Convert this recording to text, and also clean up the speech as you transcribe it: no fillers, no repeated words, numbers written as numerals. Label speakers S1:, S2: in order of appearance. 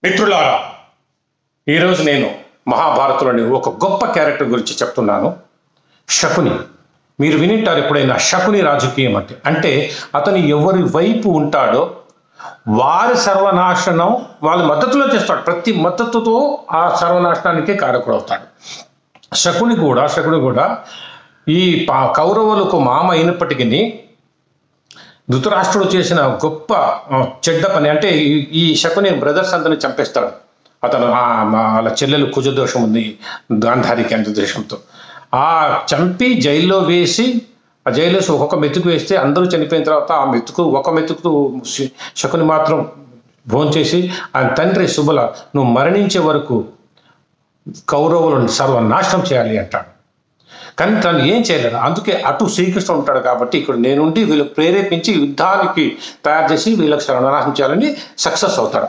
S1: మిత్రులారా, ఈరోజు నేను మహాభారతంలోని ఒక గొప్ప క్యారెక్టర్ గురించి చెప్తున్నాను. శకుని. మీరు వినింటారు ఎప్పుడైనా శకుని రాజకీయం అంటే అతను ఎవరి వైపు ఉంటాడో వారి సర్వనాశనం వాళ్ళ మద్దతులో చేస్తాడు. ప్రతి మద్దతుతో ఆ సర్వనాశనానికే కారకుడవుతాడు. శకుని కూడా ఈ కౌరవులకు మామ అయినప్పటికీ ధృతరాష్ట్రుడు చేసిన గొప్ప చెడ్డ పని అంటే ఈ శకుని బ్రదర్స్ అందరిని చంపేస్తాడు. అతను వాళ్ళ చెల్లెలు కుజదోషం ఉంది, గాంధారికి అంత దోషంతో చంపి జైల్లో వేసి ఆ జైలు వేసి ఒక్కొక్క మెతుకు వేస్తే అందరూ చనిపోయిన తర్వాత ఆ మెతుకు ఒక మెతుకు శకుని మాత్రం భోంచేసి ఆయన తండ్రి శుభల నువ్వు మరణించే వరకు కౌరవులను సర్వనాశనం చేయాలి అంటాడు. కానీ తను ఏం చేయలేడు. అందుకే అటు శ్రీకృష్ణుడు ఉంటాడు కాబట్టి ఇక్కడ నేనుండి వీళ్ళకి ప్రేరేపించి యుద్ధానికి తయారు చేసి వీళ్ళకి సర్వనాశనం చేయాలని సక్సెస్ అవుతాడు.